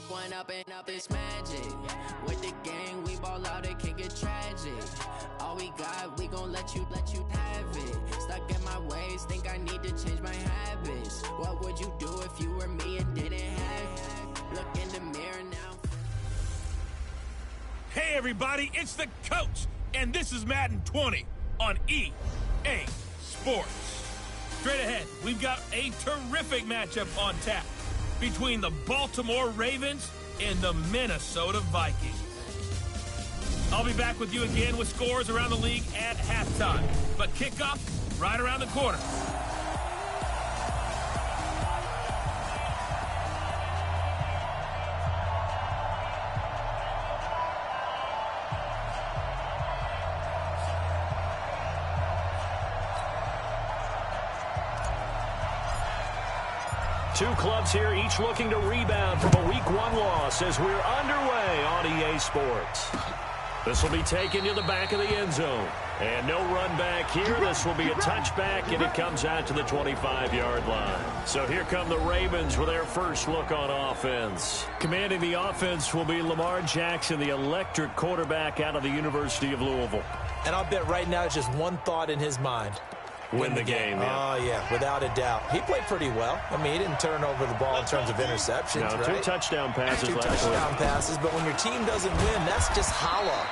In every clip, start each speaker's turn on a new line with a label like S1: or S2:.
S1: One up and up is magic. With the gang, we ball out, it can get tragic. All we got, we gon' let you have it. Stuck in my ways, think I need to change my habits. What would you do if you were me and didn't have it? Look in the mirror now.
S2: Hey everybody, it's the coach, and this is Madden 20 on EA Sports. Straight ahead, we've got a terrific matchup on tap between the Baltimore Ravens and the Minnesota Vikings. I'll be back with you again with scores around the league at halftime. But kickoff right around the corner.
S3: Two clubs here, each looking to rebound from a Week 1 loss as we're underway on EA Sports. This will be taken to the back of the end zone. And no run back here. This will be a touchback, and it comes out to the 25-yard line. So here come the Ravens with their first look on offense. Commanding the offense will be Lamar Jackson, the electric quarterback out of the University of Louisville.
S4: And I'll bet right now it's just one thought in his mind.
S3: Win the game.
S4: Yeah. Oh, yeah, without a doubt. He played pretty well. I mean, he didn't turn over the ball in terms of interceptions,
S3: no,
S4: right?
S3: 2 touchdown passes.
S4: 2 touchdown passes, but when your team doesn't win, that's just hollow.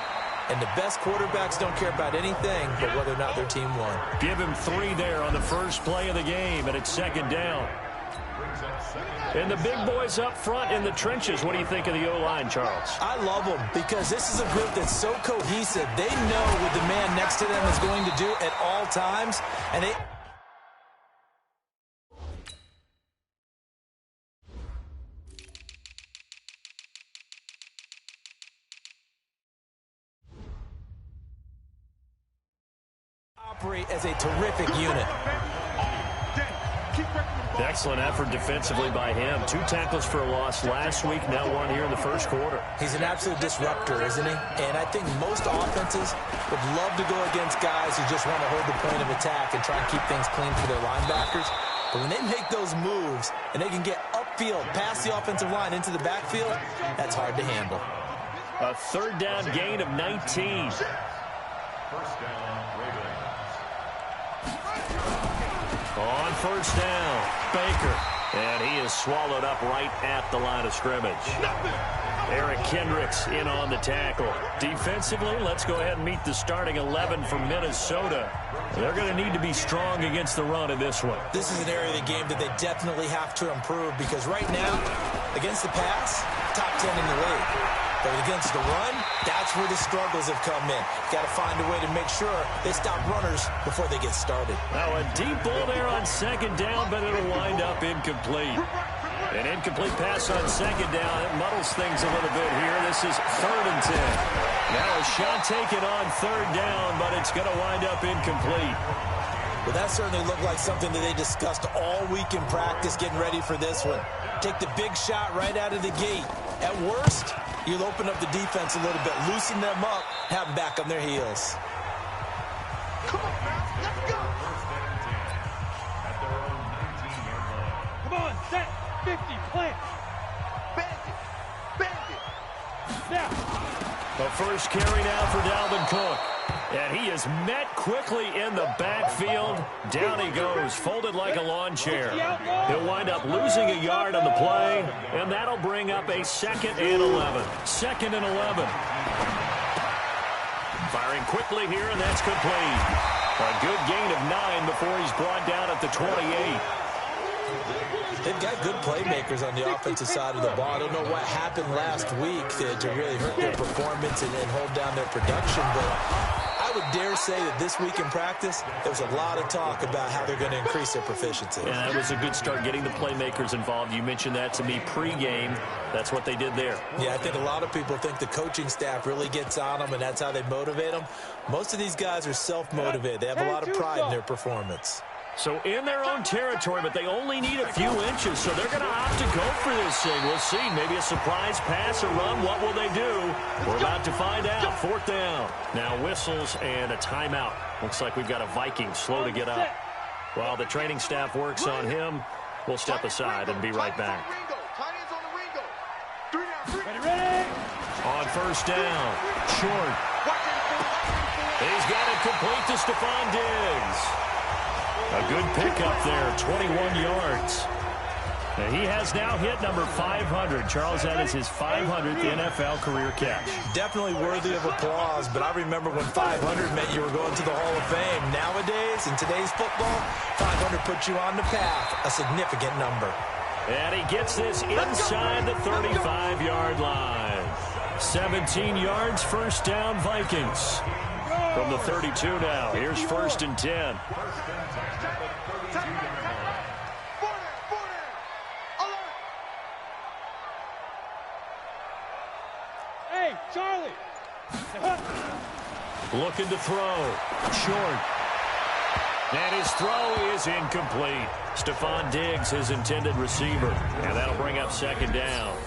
S4: And the best quarterbacks don't care about anything but whether or not their team won.
S3: Give him 3 there on the first play of the game, and it's second down. And the big boys up front in the trenches. What do you think of the O-line, Charles?
S4: I love them because this is a group that's so cohesive. They know what the man next to them is going to do at all times, and they... operate as a terrific unit.
S3: Excellent effort defensively by him. 2 tackles for a loss last week, now 1 here in the first quarter.
S4: He's an absolute disruptor, isn't he? And I think most offenses would love to go against guys who just want to hold the point of attack and try and keep things clean for their linebackers. But when they make those moves and they can get upfield past the offensive line into the backfield, that's hard to handle.
S3: A third down gain of 19.
S5: First down, Ravens.
S3: On first down, Baker. And he is swallowed up right at the line of scrimmage. Eric Kendricks in on the tackle. Defensively, let's go ahead and meet the starting 11 for Minnesota. They're going to need to be strong against the run in this one.
S4: This is an area of the game that they definitely have to improve because right now, against the pass, top 10 in the league. But against the run, that's where the struggles have come in. Got to find a way to make sure they stop runners before they get started.
S3: Now a deep ball there on second down, but it'll wind up incomplete. An incomplete pass on second down. It muddles things a little bit here. This is 3rd and 10. Now a shot taken on 3rd down, but it's going to wind up incomplete.
S4: Well, that certainly looked like something that they discussed all week in practice getting ready for this one. Take the big shot right out of the gate. At worst, you'll open up the defense a little bit, loosen them up, have them back on their heels.
S5: Come on, let's go. At their own 19-yard line.
S6: Come on, set, 50, plant.
S5: Bandit, bandit.
S6: Snap.
S3: The first carry now for Dalvin Cook. And he is met quickly in the backfield. Down he goes, folded like a lawn chair. He'll wind up losing a yard on the play, and that'll bring up a 2nd and 11. 2nd and 11. Firing quickly here, and that's complete. A good gain of 9 before he's brought down at the 28.
S4: They've got good playmakers on the offensive side of the ball. I don't know what happened last week to really hurt their performance and hold down their production, but I would dare say that this week in practice, there was a lot of talk about how they're going to increase their proficiency.
S3: And that was a good start getting the playmakers involved. You mentioned that to me pregame. That's what they did there.
S4: Yeah, I think a lot of people think the coaching staff really gets on them, and that's how they motivate them. Most of these guys are self-motivated. They have a lot of pride in their performance.
S3: So in their own territory, but they only need a few inches, so they're going to opt to go for this thing. We'll see. Maybe a surprise pass or run. What will they do? We're about to find out. 4th down. Now whistles and a timeout. Looks like we've got a Viking slow to get up. While the training staff works on him, we'll step aside and be right back.
S6: Ready?
S3: On first down, short. He's got it complete to Stephon Diggs. A good pickup there, 21 yards. And he has now hit number 500. Charles, that is his 500th NFL career catch.
S4: Definitely worthy of applause, but I remember when 500 meant you were going to the Hall of Fame. Nowadays, in today's football, 500 puts you on the path, a significant number.
S3: And he gets this inside the 35-yard line. 17 yards, first down, Vikings. From the 32 now, here's first and 10.
S6: Hey, Charlie.
S3: Looking to throw. Short. And his throw is incomplete. Stephon Diggs, his intended receiver. And that'll bring up second down.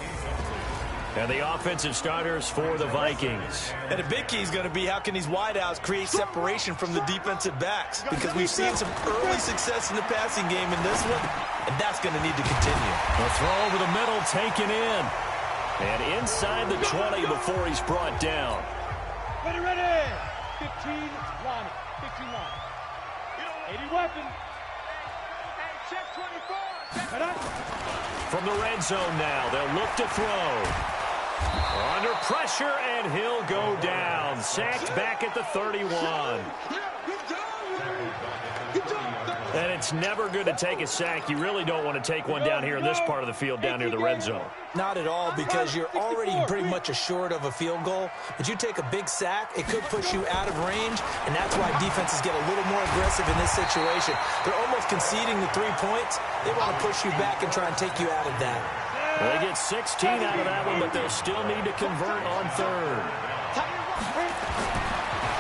S3: And the offensive starters for the Vikings.
S4: And a big key is going to be how can these wideouts create separation from the defensive backs? Because we've seen some early success in the passing game in this one, and that's going to need to continue.
S3: The throw over the middle taken in. And inside the 20 before he's brought down.
S6: Ready. 15 line. 15 line. 80 weapon. Check 24.
S3: From the red zone now, they'll look to throw. Under pressure, and he'll go down. Sacked back at the 31. And it's never good to take a sack. You really don't want to take one down here in this part of the field, down near the red zone.
S4: Not at all, because you're already pretty much assured of a field goal. But you take a big sack, it could push you out of range, and that's why defenses get a little more aggressive in this situation. They're almost conceding the 3 points. They want to push you back and try and take you out of that.
S3: They get 16 out of that one, but they'll still need to convert on third.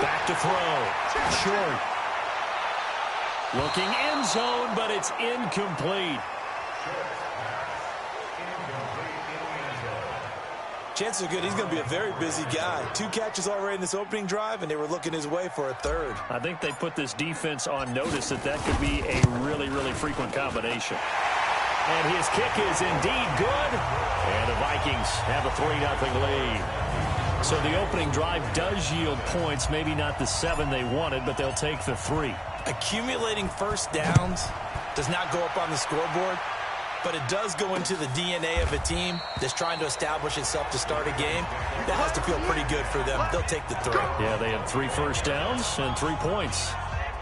S3: Back to throw. Short. Looking end zone, but it's incomplete.
S4: Chances are good he's going to be a very busy guy. 2 catches already in this opening drive, and they were looking his way for a third.
S3: I think they put this defense on notice that could be a really, really frequent combination. And his kick is indeed good. And the Vikings have a 3-0 lead. So the opening drive does yield points, maybe not the 7 they wanted, but they'll take the 3.
S4: Accumulating first downs does not go up on the scoreboard, but it does go into the DNA of a team that's trying to establish itself to start a game. That has to feel pretty good for them. They'll take the 3.
S3: Yeah, they had 3 first downs and 3 points.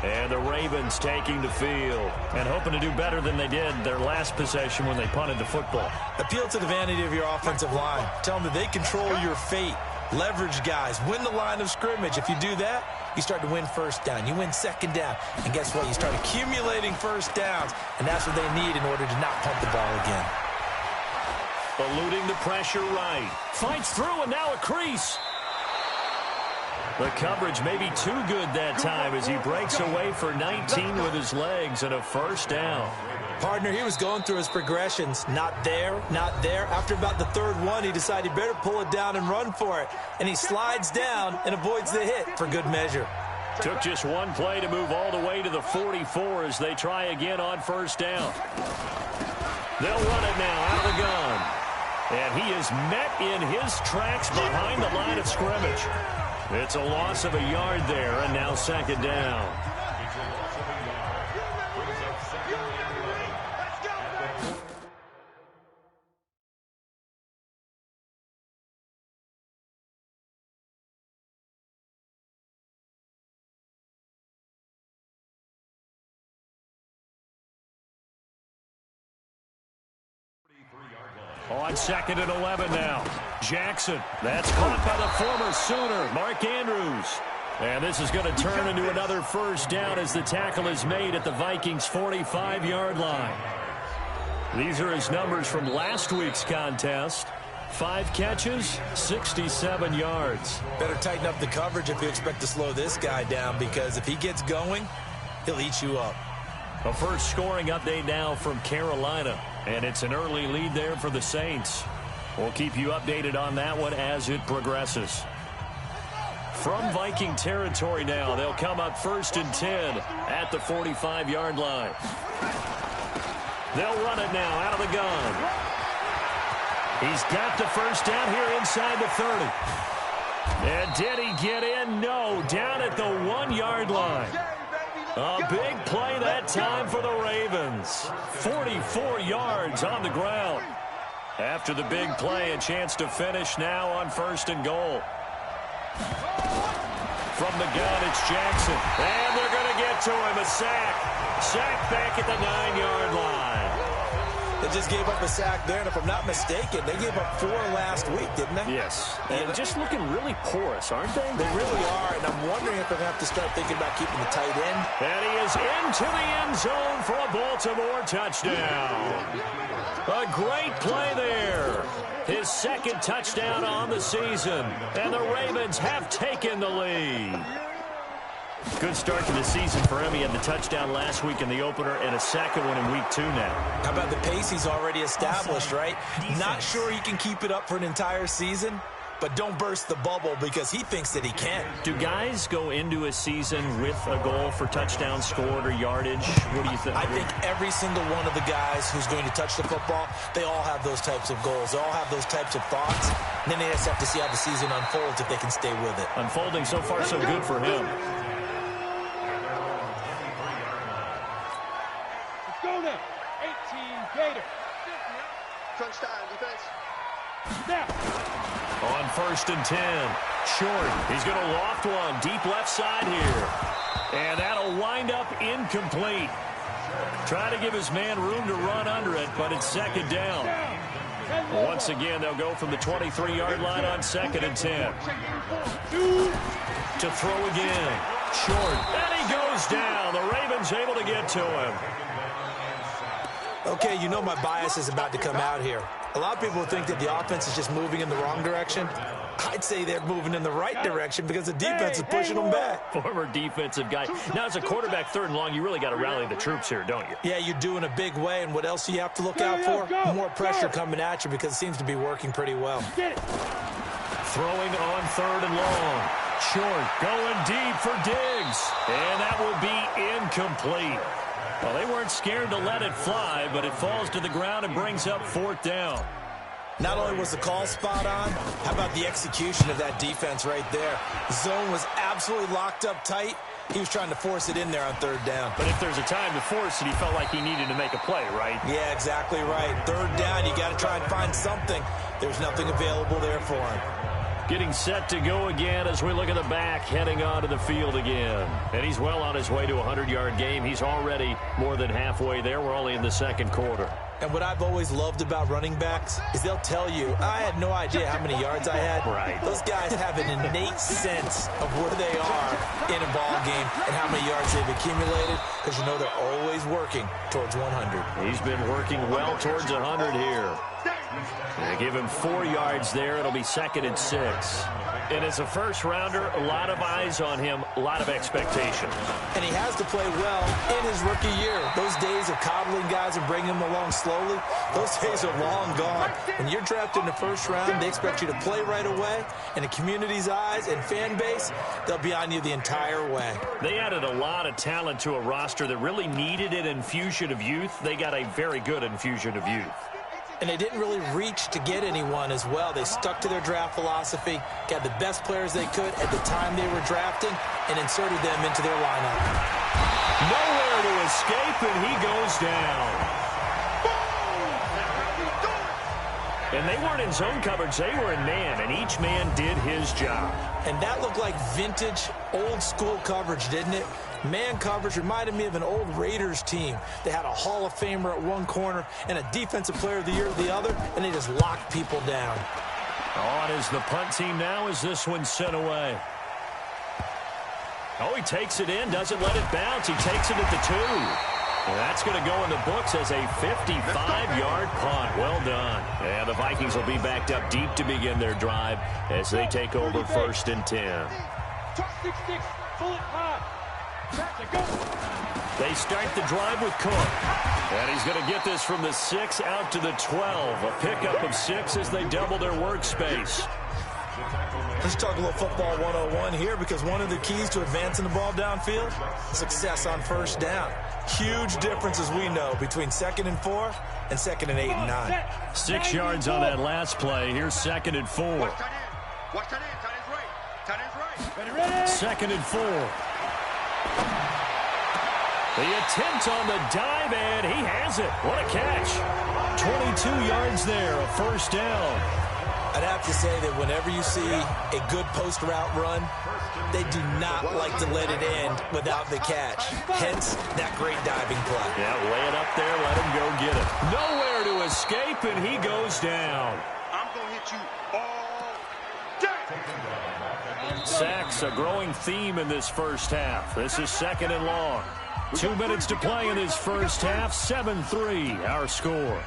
S3: And the Ravens taking the field and hoping to do better than they did their last possession when they punted the football.
S4: Appeal to the vanity of your offensive line. Tell them that they control your fate. Leverage guys. Win the line of scrimmage. If you do that, you start to win first down. You win second down. And guess what? You start accumulating first downs. And that's what they need in order to not punt the ball again.
S3: Eluding the pressure right. Fights through, and now a crease. The coverage may be too good that time as he breaks away for 19 with his legs and a first down.
S4: Partner, he was going through his progressions. Not there, not there. After about the 3rd one, he decided he better pull it down and run for it. And he slides down and avoids the hit for good measure.
S3: Took just one play to move all the way to the 44 as they try again on first down. They'll run it now out of the gun. And he is met in his tracks behind the line of scrimmage. It's a loss of a yard there, and now second down. On 2nd and 11 now. Jackson. That's caught by the former Sooner, Mark Andrews. And this is going to turn into another first down as the tackle is made at the Vikings' 45-yard line. These are his numbers from last week's contest. 5 catches, 67 yards.
S4: Better tighten up the coverage if you expect to slow this guy down, because if he gets going, he'll eat you up.
S3: A first scoring update now from Carolina, and it's an early lead there for the Saints. We'll keep you updated on that one as it progresses. From Viking territory now, they'll come up 1st and 10 at the 45-yard line. They'll run it now out of the gun. He's got the first down here inside the 30. And did he get in? No, down at the 1-yard line. A big play that time for the Ravens. 44 yards on the ground. After the big play, a chance to finish now on 1st and goal. From the gun, it's Jackson. And they're going to get to him. A sack. Sack back at the 9-yard line.
S4: They just gave up a sack there, and if I'm not mistaken, they gave up 4 last week, didn't they?
S3: Yes. And just looking really porous, aren't they?
S4: They really are, and I'm wondering if they're going to have to start thinking about keeping the tight end.
S3: And he is into the end zone for a Baltimore touchdown. A great play there. His 2nd touchdown on the season, and the Ravens have taken the lead. Good start to the season for him. He had the touchdown last week in the opener and a 2nd one in week 2 now.
S4: How about the pace he's already established, right? Not sure he can keep it up for an entire season, but don't burst the bubble because he thinks that he can.
S3: Do guys go into a season with a goal for touchdowns scored or yardage? What do you think?
S4: I think every single one of the guys who's going to touch the football, they all have those types of goals. They all have those types of thoughts. And then they just have to see how the season unfolds if they can stay with it.
S3: Unfolding so far so good for him.
S6: Go now. 18 Gator.
S5: Touchdown, defense.
S6: Now.
S3: On 1st and 10. Short. He's going to loft one. Deep left side here. And that'll wind up incomplete. Trying to give his man room to run under it, but it's 2nd down. Once again, they'll go from the 23-yard line on 2nd and 10. To throw again. Short. And he goes down. The Ravens able to get to him.
S4: Okay, you know my bias is about to come out here. A lot of people think that the offense is just moving in the wrong direction. I'd say they're moving in the right direction because the defense is pushing them back.
S3: Former defensive guy. Now, as a quarterback 3rd and long, you really got to rally the troops here, don't you?
S4: Yeah, you do in a big way. And what else do you have to look out for? More pressure coming at you because it seems to be working pretty well.
S3: Throwing on 3rd and long. Short. Going deep for Diggs. And that will be incomplete. Well, they weren't scared to let it fly, but it falls to the ground and brings up 4th down.
S4: Not only was the call spot on, how about the execution of that defense right there? The zone was absolutely locked up tight. He was trying to force it in there on 3rd down.
S3: But if there's a time to force it, he felt like he needed to make a play, right?
S4: Yeah, exactly right. 3rd down, you got to try and find something. There's nothing available there for him.
S3: Getting set to go again as we look at the back, heading onto the field again. And he's well on his way to a 100-yard game. He's already more than halfway there. We're only in the 2nd quarter.
S4: And what I've always loved about running backs is they'll tell you, I had no idea how many yards I had.
S3: Right.
S4: Those guys have an innate sense of where they are in a ball game and how many yards they've accumulated because you know they're always working towards 100.
S3: He's been working well towards 100 here. They give him 4 yards there. It'll be 2nd and 6. And as a first-rounder, a lot of eyes on him, a lot of expectations.
S4: And he has to play well in his rookie year. Those days of coddling guys and bringing them along slowly, those days are long gone. When you're drafted in the 1st round, they expect you to play right away. And the community's eyes and fan base, they'll be on you the entire way.
S3: They added a lot of talent to a roster that really needed an infusion of youth. They got a very good infusion of youth.
S4: And they didn't really reach to get anyone as well. They stuck to their draft philosophy, got the best players they could at the time they were drafting, and inserted them into their lineup.
S3: Nowhere to escape, and he goes down. And they weren't in zone coverage. They were in man, and each man did his job.
S4: And that looked like vintage, old-school coverage, didn't it? Man coverage reminded me of an old Raiders team. They had a Hall of Famer at one corner and a Defensive Player of the Year at the other, and they just locked people down.
S3: On is the punt team now as this one's sent away. Oh, he takes it in, doesn't let it bounce. He takes it at the 2. And that's going to go in the books as a 55-yard punt. Well done. And the Vikings will be backed up deep to begin their drive as they take over 1st and 10. They start the drive with Cook. And he's going to get this from the 6 out to the 12. A pickup of 6 as they double their workspace.
S4: Let's talk a little football 101 here, because one of the keys to advancing the ball downfield, success on first down. Huge difference, as we know, between 2nd and 4 and 2nd and 8 and 9.
S3: 6 yards on that last play. Here's 2nd and 4.
S5: Watch tight end, tight end's right. Tight end's right.
S3: 2nd and 4. The attempt on the dive, and he has it. What a catch. 22 yards there, a first down.
S4: I'd have to say that whenever you see a good post route run, they do not like to let it end without the catch. Hence, that great diving play.
S3: Yeah, lay it up there, let him go get it. Nowhere to escape, and he goes down.
S5: I'm going to hit you all day.
S3: Sacks, a growing theme in this first half. This is 2nd and long. 2 minutes to play in this first half. 7-3, our score.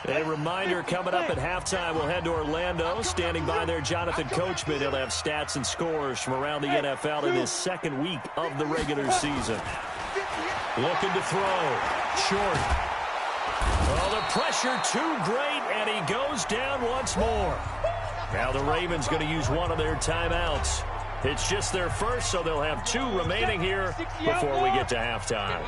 S3: A reminder, coming up at halftime, we'll head to Orlando. Standing by there, Jonathan Coachman. He'll have stats and scores from around the NFL in his 2nd week of the regular season. Looking to throw. Short. Oh, the pressure too great, and he goes down once more. Now the Ravens going to use one of their timeouts. It's just their first, so they'll have 2 remaining here before we get to halftime.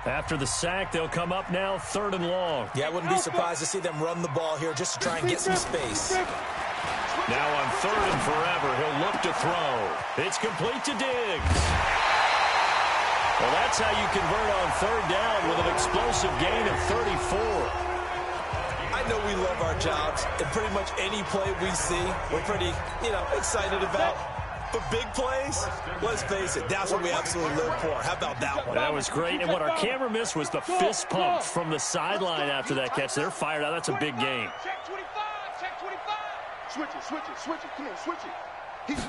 S3: After the sack, they'll come up now 3rd and long.
S4: Yeah, I wouldn't be surprised to see them run the ball here just to try and get some space.
S3: Now on 3rd and forever, he'll look to throw. It's complete to Diggs. Well, that's how you convert on 3rd down with an explosive gain of 34.
S4: I know we love our jobs, and pretty much any play we see, we're pretty, excited about. But big plays, let's face it, that's what we absolutely live for. How about that one?
S3: That was great. And what our camera missed was the fist pump from the sideline after that catch. They're fired out. That's a big game.
S6: Check 25, check 25.
S5: Switch it. Come on, switch it. He's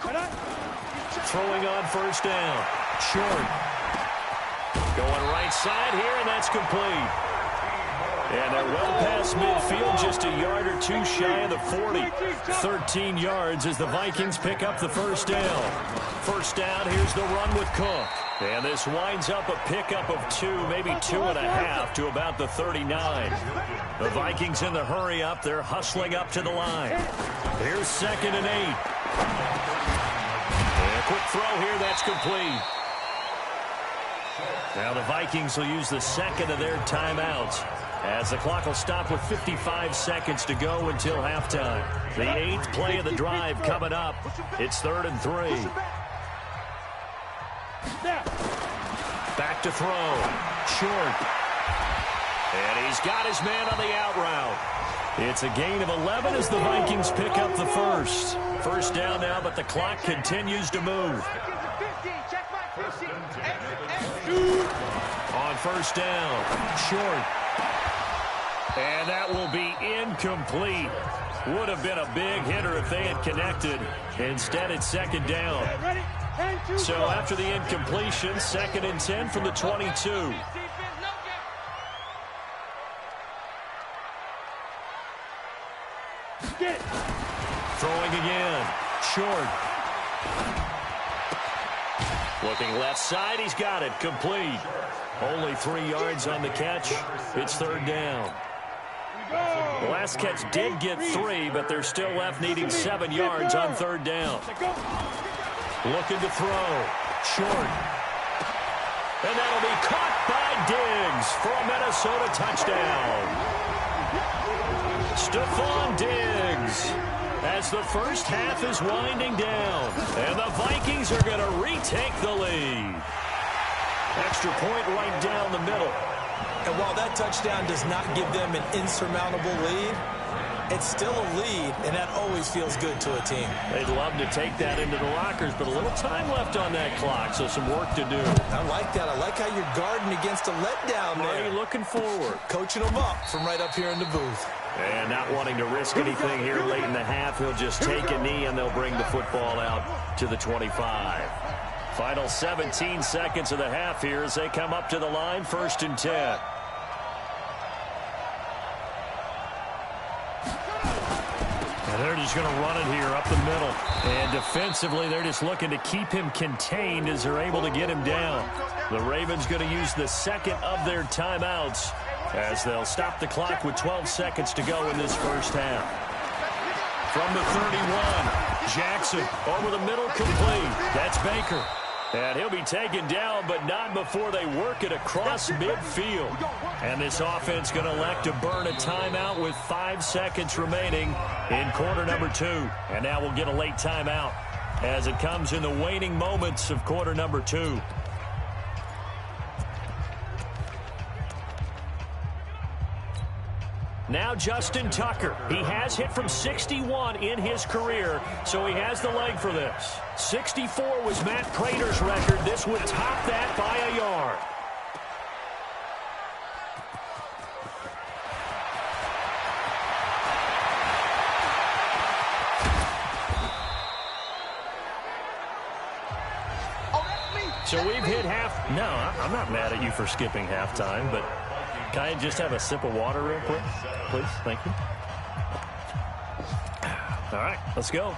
S3: Throwing on first down. Short. Going right side here, and that's complete. And they're well past midfield, just a yard or 2 shy of the 40. 13 yards as the Vikings pick up the first down. First down, here's the run with Cook. And this winds up a pickup of 2, maybe 2.5 to about the 39. The Vikings in the hurry up. They're hustling up to the line. Here's 2nd and 8. And a quick throw here, that's complete. Now the Vikings will use the 2nd of their timeouts, as the clock will stop with 55 seconds to go until halftime. The 8th play of the drive coming up. It's 3rd and 3. Back to throw. Short. And he's got his man on the out route. It's a gain of 11 as the Vikings pick up the first. First down now, but the clock continues to move. On first down. Short. And that will be incomplete. Would have been a big hitter if they had connected. Instead, it's 2nd down. So after the incompletion, 2nd and 10 from the 22. Throwing again. Short. Looking left side. He's got it. Complete. Only 3 yards on the catch. It's 3rd down. The last catch did get 3, but they're still left needing 7 yards on 3rd down. Looking to throw. Short. And that'll be caught by Diggs for a Minnesota touchdown. Stephon Diggs, as the first half is winding down. And the Vikings are going to retake the lead. Extra point right down the middle.
S4: And while that touchdown does not give them an insurmountable lead, it's still a lead, and that always feels good to a team.
S3: They'd love to take that into the lockers, but a little time left on that clock, so some work to do.
S4: I like that. I like how you're guarding against a letdown there.
S3: Marty looking forward.
S4: Coaching them up from right up here in the booth.
S3: And not wanting to risk anything here late in the half, he'll just take a knee, and they'll bring the football out to the 25. Final 17 seconds of the half here as they come up to the line, 1st and 10. And they're just going to run it here up the middle. And defensively, they're just looking to keep him contained as they're able to get him down. The Ravens going to use the 2nd of their timeouts as they'll stop the clock with 12 seconds to go in this first half. From the 31, Jackson over the middle, complete. That's Baker. And he'll be taken down, but not before they work it across midfield. And this offense going to elect to burn a timeout with 5 seconds remaining in quarter number 2. And now we'll get a late timeout as it comes in the waning moments of quarter number 2. Now Justin Tucker. He has hit from 61 in his career, so he has the leg for this. 64 was Matt Prater's record. This would top that by a yard. So we've hit half. No, I'm not mad at you for skipping halftime, but can I just have a sip of water real quick, please? Thank you. All right, let's go.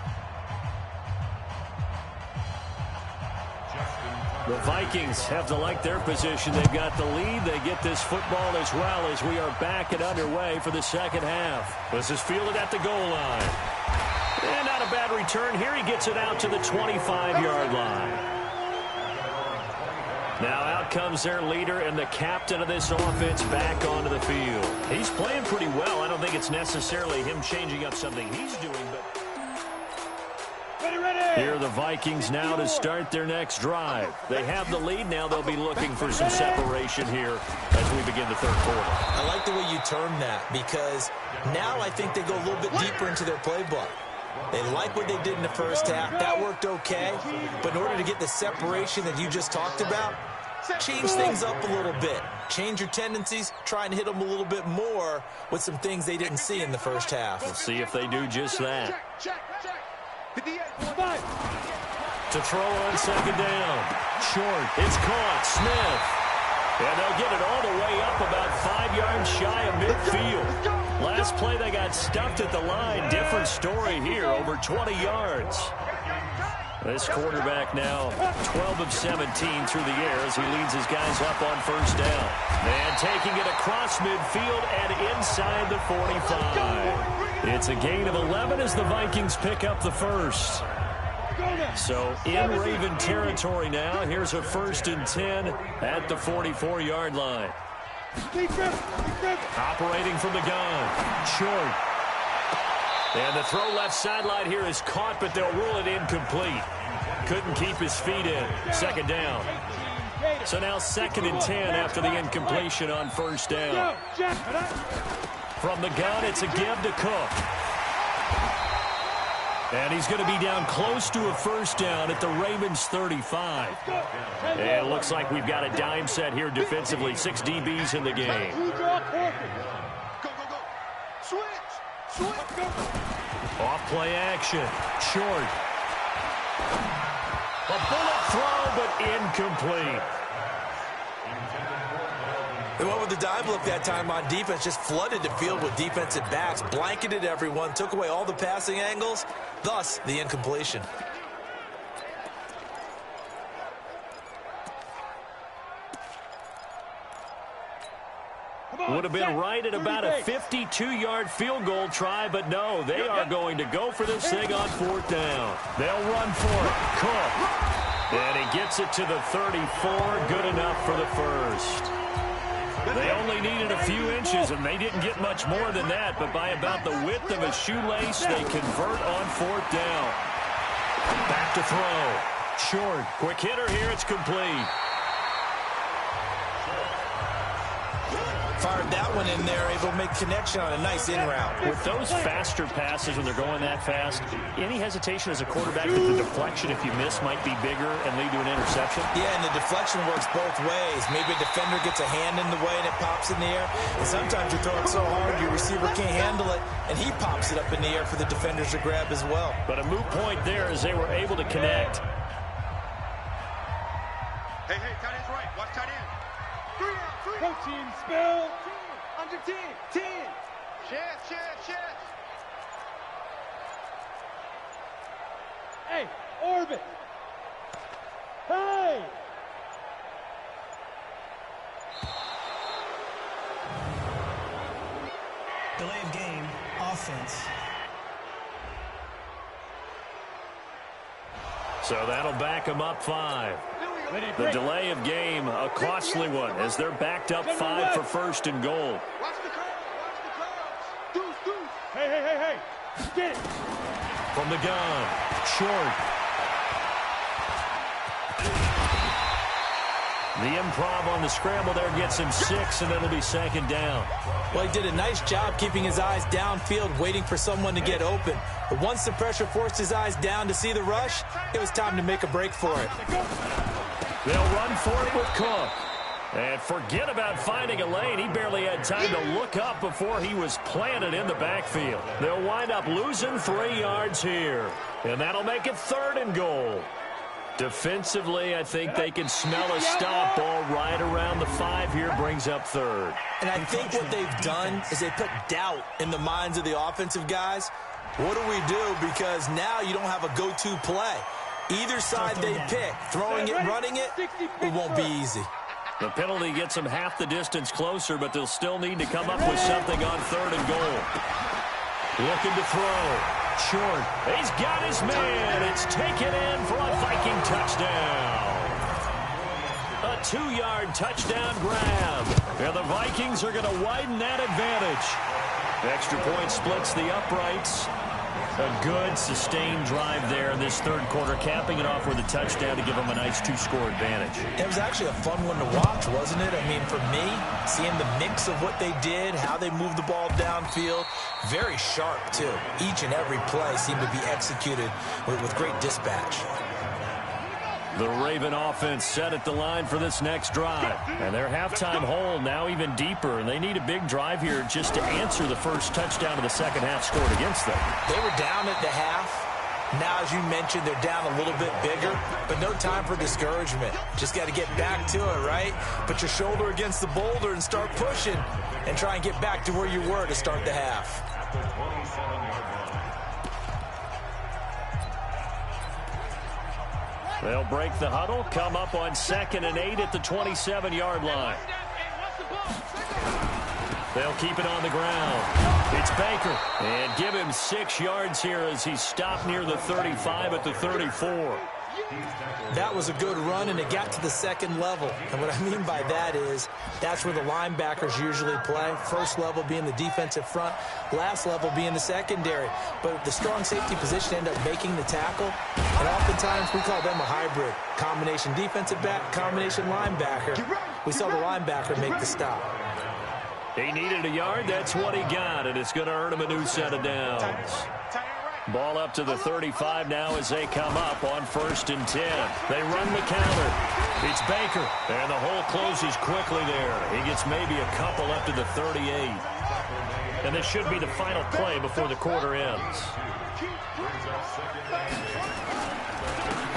S3: The Vikings have to like their position. They've got the lead. They get this football as well as we are back and underway for the second half. This is fielded at the goal line. And not a bad return here. He gets it out to the 25-yard line. Now out comes their leader and the captain of this offense back onto the field. He's playing pretty well. I don't think it's necessarily him changing up something he's doing, but here are the Vikings now to start their next drive. They have the lead. Now they'll be looking for some separation here as we begin the third quarter.
S4: I like the way you term that, because now I think they go a little bit deeper into their playbook. They like what they did in the first half. That worked okay. But in order to get the separation that you just talked about, change things up a little bit. Change your tendencies. Try and hit them a little bit more with some things they didn't see in the first half.
S3: We'll see if they do just that. To throw on second down. Short. It's caught. Smith. And they'll get it all the way up about 5 yards shy of midfield. Last play they got stuffed at the line. Different story here. Over 20 yards. This quarterback now 12 of 17 through the air as he leads his guys up on first down. And taking it across midfield and inside the 45. It's a gain of 11 as the Vikings pick up the first. So in Raven territory now. Here's a 1st and 10 at the 44-yard line. Operating from the gun. Short. And the throw left sideline here is caught, but they'll rule it incomplete. Couldn't keep his feet in. Second down. So now 2nd and 10 after the incompletion on first down. From the gun, it's a give to Cook. And he's going to be down close to a first down at the Ravens 35. And it looks like we've got a dime set here defensively. 6 DBs in the game. Off play action. Short. A bullet throw, but incomplete.
S4: They went with the dive look that time on defense, just flooded the field with defensive backs, blanketed everyone, took away all the passing angles, thus the incompletion.
S3: Would have been right at about a 52-yard field goal try, but no, they are going to go for this thing on 4th down. They'll run for it. Cook. And he gets it to the 34. Good enough for the first. They only needed a few inches, and they didn't get much more than that, but by about the width of a shoelace, they convert on 4th down. Back to throw. Short. Quick hitter here. It's complete.
S4: Fired that one in there, able to make connection on a nice in route.
S3: With those faster passes when they're going that fast, any hesitation as a quarterback that the deflection, if you miss, might be bigger and lead to an interception?
S4: Yeah, and the deflection works both ways. Maybe a defender gets a hand in the way and it pops in the air. And sometimes you throw it so hard your receiver can't handle it, and he pops it up in the air for the defenders to grab as well.
S3: But a moot point there as they were able to connect.
S5: Hey, tight end's right. Watch tight end. 3 out, 3 out.
S6: Go team, spell. Under 10, 10.
S5: Chance.
S6: Hey, orbit. Hey.
S7: sense.
S3: So that'll back them up 5. The delay of game, a costly one, as they're backed up 5 for first and goal.
S5: Watch the curve. Watch the curve. Deuce, deuce.
S6: Hey. Get it.
S3: From the gun, short. The improv on the scramble there gets him 6, and it'll be second down.
S4: Well, he did a nice job keeping his eyes downfield, waiting for someone to get open. But once the pressure forced his eyes down to see the rush, it was time to make a break for it.
S3: They'll run for it with Cook. And forget about finding a lane. He barely had time to look up before he was planted in the backfield. They'll wind up losing 3 yards here. And that'll make it 3rd and goal. Defensively, I think they can smell a stop ball right around the 5 here, brings up 3rd.
S4: And I think what they've done is they put doubt in the minds of the offensive guys. What do we do? Because now you don't have a go-to play. Either side they pick, throwing it, running it, it won't be easy.
S3: The penalty gets them half the distance closer, but they'll still need to come up with something on 3rd and goal. Looking to throw. Short. He's got his man. It's taken in for a Viking touchdown. A 2-yard touchdown grab. And the Vikings are going to widen that advantage. Extra point splits the uprights. A good, sustained drive there in this 3rd quarter, capping it off with a touchdown to give them a nice 2-score advantage.
S4: It was actually a fun one to watch, wasn't it? I mean, for me, seeing the mix of what they did, how they moved the ball downfield, very sharp, too. Each and every play seemed to be executed with great dispatch.
S3: The Raven offense set at the line for this next drive. And their halftime hole now even deeper. And they need a big drive here just to answer the first touchdown of the second half scored against them.
S4: They were down at the half. Now, as you mentioned, they're down a little bit bigger. But no time for discouragement. Just got to get back to it, right? Put your shoulder against the boulder and start pushing. And try and get back to where you were to start the half.
S3: They'll break the huddle, come up on 2nd and 8 at the 27-yard line. They'll keep it on the ground. It's Baker. And give him 6 yards here as he's stopped near the 35 at the 34.
S4: That was a good run, and it got to the 2nd level. And what I mean by that is that's where the linebackers usually play. First level being the defensive front, last level being the secondary. But the strong safety position ended up making the tackle, and oftentimes we call them a hybrid. Combination defensive back, combination linebacker. We saw the linebacker make the stop.
S3: He needed a yard. That's what he got, and it's going to earn him a new set of downs. Ball up to the 35 now as they come up on 1st and 10. They run the counter. It's Baker, and the hole closes quickly there. He gets maybe a couple up to the 38. And this should be the final play before the quarter ends.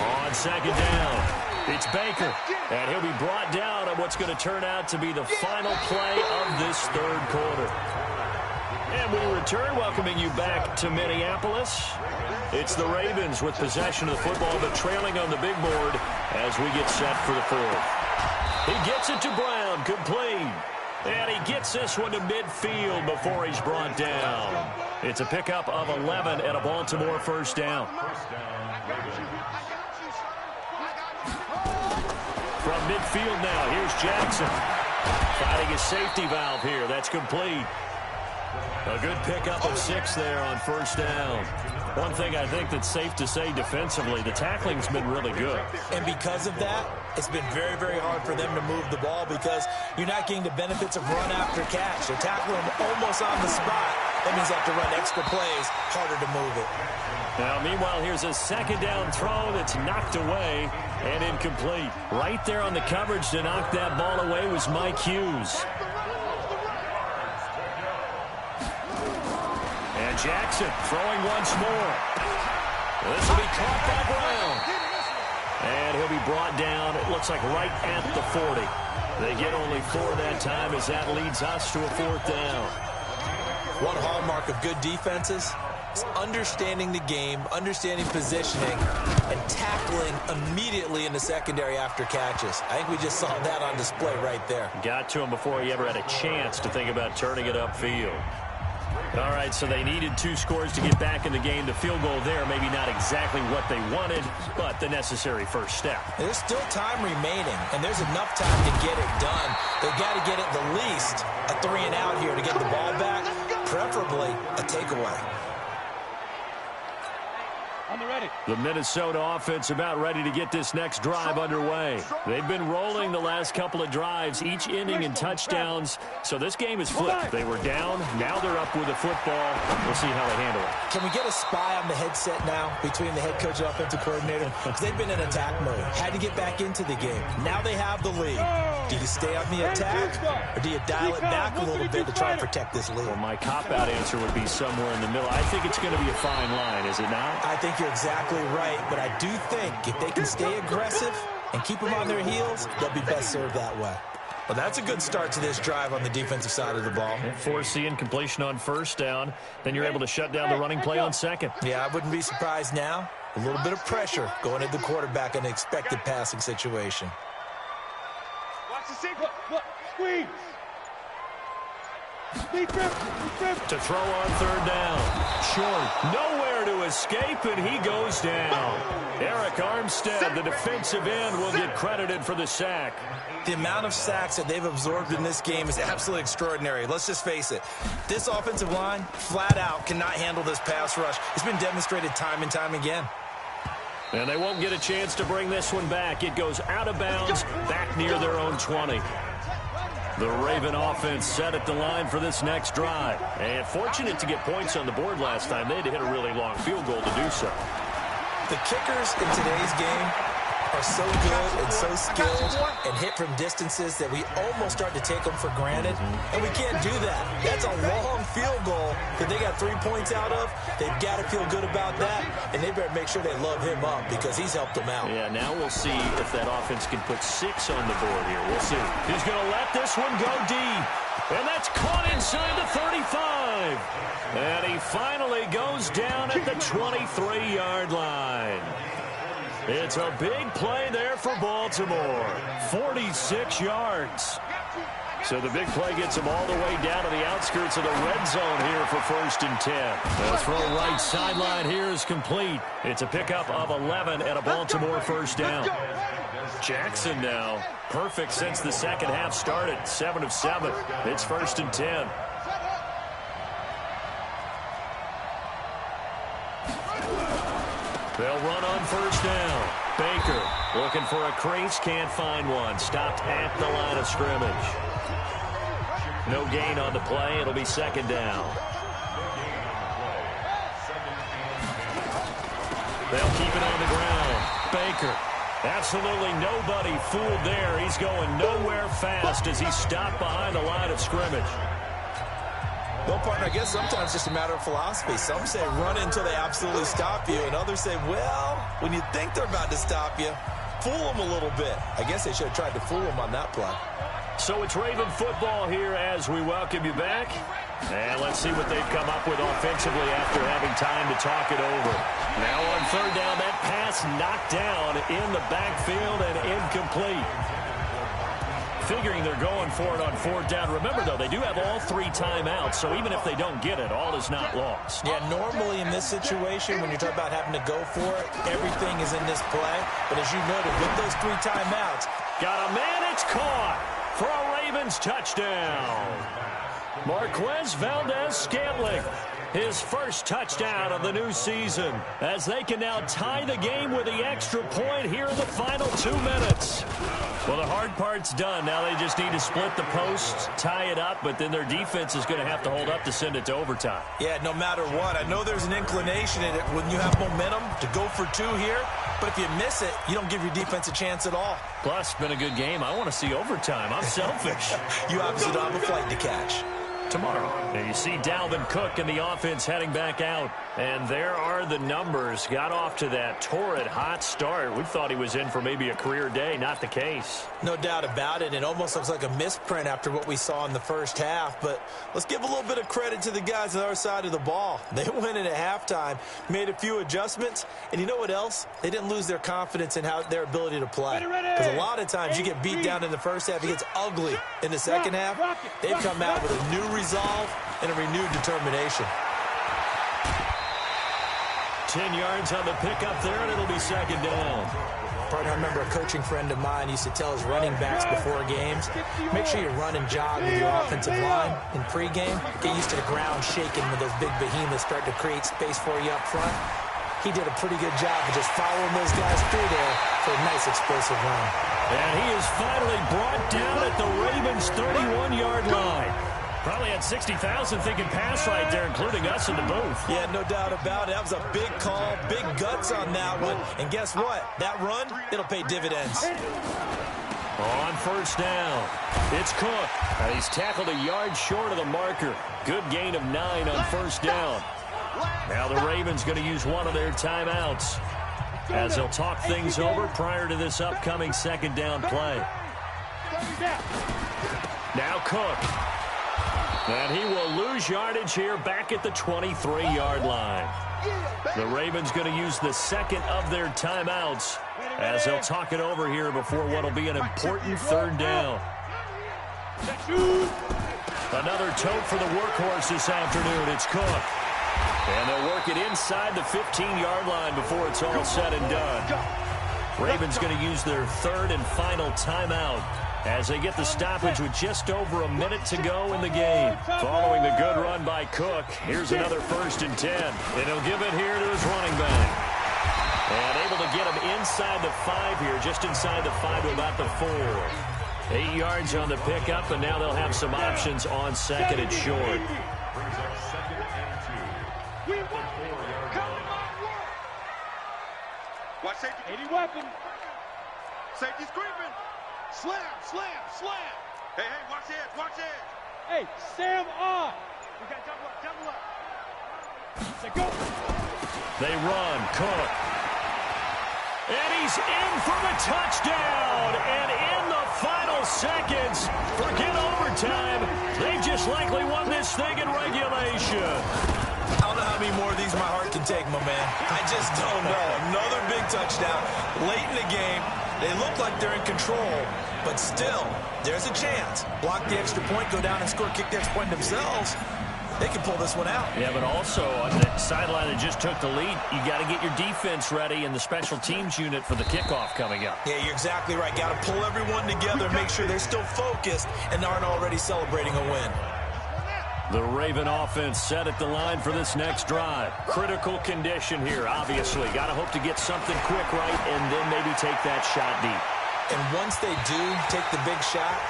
S3: On 2nd down, it's Baker, and he'll be brought down on what's going to turn out to be the final play of this 3rd quarter. And we return, welcoming you back to Minneapolis. It's the Ravens with possession of the football, but trailing on the big board as we get set for the 4th. He gets it to Brown, complete. And he gets this one to midfield before he's brought down. It's a pickup of 11 and a Baltimore 1st down. From midfield now, here's Jackson. Finding his safety valve here. That's complete. A good pickup of 6 there on 1st down. One thing I think that's safe to say defensively, the tackling's been really good. And because of that, it's been very, very hard for them to move the ball because you're not getting the benefits of run after catch. They're tackling almost on the spot. That means they have to run extra plays, harder to move it. Now, meanwhile, here's a 2nd down throw that's knocked away and incomplete. Right there on the coverage to knock that ball away was Mike Hughes. And Jackson throwing once more. This will be caught by Brown. And he'll be brought down, it looks like right at the 40. They get only 4 that time as that leads us to a 4th down. One hallmark of good defenses is understanding the game, understanding positioning, and tackling immediately in the secondary after catches. I think we just saw that on display right there. Got to him before he ever had a chance to think about turning it upfield. All right, so they needed 2 scores to get back in the game. The field goal there, maybe not exactly what they wanted, but the necessary first step.
S4: There's still time remaining, and there's enough time to get it done. They've got to get at the least a 3-and-out here to get the ball back, preferably a takeaway.
S3: The Minnesota offense about ready to get this next drive underway. They've been rolling the last couple of drives, each inning in touchdowns. So this game is flipped. They were down. Now they're up with the football. We'll see how they handle it.
S4: Can we get a spy on the headset now between the head coach and offensive coordinator? Because they've been in attack mode. Had to get back into the game. Now they have the lead. Do you stay on the attack, or do you dial it back a little bit to try and protect this lead?
S3: Well, my cop-out answer would be somewhere in the middle. I think it's going to be a fine line, is it not?
S4: I think you're exactly right, but I do think if they can stay aggressive and keep them on their heels, they'll be best served that way. Well, that's a good start to this drive on the defensive side of the ball.
S3: Force the incompletion on first down. Then you're able to shut down the running play on second.
S4: Yeah, I wouldn't be surprised now. A little bit of pressure going at the quarterback in an expected passing situation.
S6: Watch the seat. Look, squeeze.
S3: To throw on third down. Short. Nowhere to escape, and he goes down. Eric Armstead, the defensive end, will get credited for the sack.
S4: The amount of sacks that they've absorbed in this game is absolutely extraordinary. Let's just face it. This offensive line, flat out, cannot handle this pass rush. It's been demonstrated time and time again.
S3: And they won't get a chance to bring this one back. It goes out of bounds, back near their own 20. The Raven offense set at the line for this next drive. And fortunate to get points on the board last time. They had to hit a really long field goal to do so.
S4: The kickers in today's game are so good and so skilled and hit from distances that we almost start to take them for granted. And we can't do that. That's a long field goal that they got 3 points out of. They've got to feel good about that, and they better make sure they love him up because he's helped them out.
S3: Yeah, now we'll see if that offense can put 6 on the board here. We'll see. He's going to let this one go deep. And that's caught inside the 35. And he finally goes down at the 23-yard line. It's a big play there for Baltimore. 46 yards. So the big play gets them all the way down to the outskirts of the red zone here for 1st and 10. The throw right sideline here is complete. It's a pickup of 11 and a Baltimore first down. Jackson now perfect since the second half started. 7 of 7. It's 1st and 10. They'll run on first down. Baker looking for a crease, can't find one. Stopped at the line of scrimmage. No gain on the play. It'll be second down. They'll keep it on the ground. Baker. Absolutely nobody fooled there. He's going nowhere fast as he's stopped behind the line of scrimmage.
S4: Well, partner, I guess sometimes it's just a matter of philosophy. Some say run until they absolutely stop you, and others say, well, when you think they're about to stop you, fool them a little bit. I guess they should have tried to fool them on that play.
S3: So it's Raven football here as we welcome you back. And let's see what they've come up with offensively after having time to talk it over. Now on third down, that pass knocked down in the backfield and incomplete. Figuring they're going for it on fourth down. Remember, though, they do have all 3 timeouts, so even if they don't get it, all is not lost.
S4: Yeah, normally in this situation, when you're talking about having to go for it, everything is in this play. But as you noted, with those 3 timeouts,
S3: got a man, it's caught for a Ravens touchdown. Marquez Valdez-Scantling, his first touchdown of the new season, as they can now tie the game with the extra point here in the final 2 minutes. Well, the hard part's done. Now they just need to split the posts, tie it up, but then their defense is going to have to hold up to send it to overtime.
S4: Yeah, no matter what. I know there's an inclination in it when you have momentum to go for 2 here, but if you miss it, you don't give your defense a chance at all.
S3: Plus, it's been a good game. I want to see overtime. I'm selfish.
S4: You obviously don't have a flight to catch.
S3: Tomorrow. And you see Dalvin Cook and the offense heading back out. And there are the numbers. Got off to that torrid hot start. We thought he was in for maybe a career day. Not the case.
S4: No doubt about it. It almost looks like a misprint after what we saw in the first half. But let's give a little bit of credit to the guys on our side of the ball. They went in at halftime, made a few adjustments. And you know what else? They didn't lose their confidence in their ability to play. Because a lot of times you get beat down in the first half. It gets ugly in the second half. They've come out with a new result resolve and a renewed determination.
S3: 10 yards on the pickup there, and it'll be second down.
S4: Partner, I remember a coaching friend of mine used to tell his running backs before games, make sure you run and jog with your offensive line in pregame. Get used to the ground shaking when those big behemoths start to create space for you up front. He did a pretty good job of just following those guys through there for a nice explosive run.
S3: And he is finally brought down at the Ravens' 31-yard line. Probably had 60,000 thinking pass right there, including us in the booth.
S4: Yeah, no doubt about it. That was a big call, big guts on that one. And guess what? That run, it'll pay dividends.
S3: On first down, it's Cook. And he's tackled a yard short of the marker. Good gain of 9 on first down. Now the Ravens going to use one of their timeouts as they'll talk things over prior to this upcoming second down play. Now Cook. And he will lose yardage here back at the 23-yard line. The Ravens going to use the second of their timeouts as they'll talk it over here before what will be an important third down. Another tote for the workhorse this afternoon. It's Cook. And they'll work it inside the 15-yard line before it's all said and done. Ravens going to use their third and final timeout as they get the stoppage with just over a minute to go in the game. Following the good run by Cook, here's another 1st and 10. And he'll give it here to his running back. And able to get him inside the 5 here, just inside the 5 to about the 4. 8 yards on the pickup, and now they'll have some options on second and short.
S5: Watch safety.
S6: 80 weapon.
S5: Safety's creeping.
S6: Slam, slam, slam.
S5: Hey, watch it, watch it.
S6: Hey, Sam on. We got double up. Say go.
S3: They run, Cook. And he's in for the touchdown. And in the final seconds, forget overtime. They just likely won this thing in regulation.
S4: I don't know how many more of these my heart can take, my man. I just don't know. Another big touchdown late in the game. They look like they're in control, but still, there's a chance. Block the extra point, go down and score, kick the extra point themselves. They can pull this one out.
S3: Yeah, but also on the sideline that just took the lead, you got to get your defense ready and the special teams unit for the kickoff coming up.
S4: Yeah, you're exactly right. Got to pull everyone together and make sure they're still focused and aren't already celebrating a win.
S3: The Raven offense set at the line for this next drive. Critical condition here, obviously. Got to hope to get something quick right and then maybe take that shot deep.
S4: And once they do take the big shot,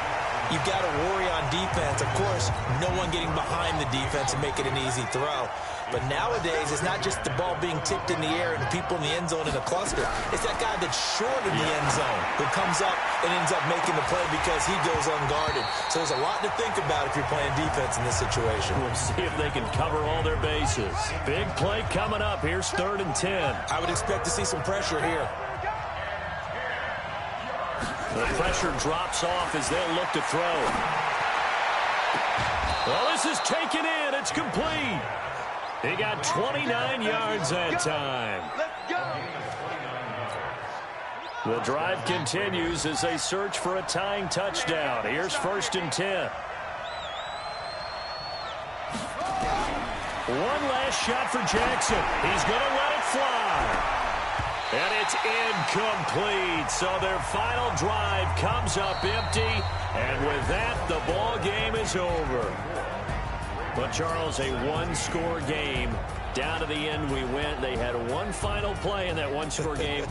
S4: you've got to worry on defense. Of course, no one getting behind the defense and make it an easy throw. But nowadays, it's not just the ball being tipped in the air and people in the end zone in a cluster. It's that guy that's short of the end zone who comes up and ends up making the play because he goes unguarded. So there's a lot to think about if you're playing defense in this situation.
S3: We'll see if they can cover all their bases. Big play coming up. Here's 3rd and 10.
S4: I would expect to see some pressure here.
S3: The pressure drops off as they'll look to throw. Well, this is taken in. It's complete. He got 29 yards that time. The drive continues as they search for a tying touchdown. Here's 1st and 10. One last shot for Jackson. He's going to let it fly. And it's incomplete. So their final drive comes up empty. And with that, the ball game is over. But, Charles, a one-score game. Down to the end we went. They had one final play in that one-score game.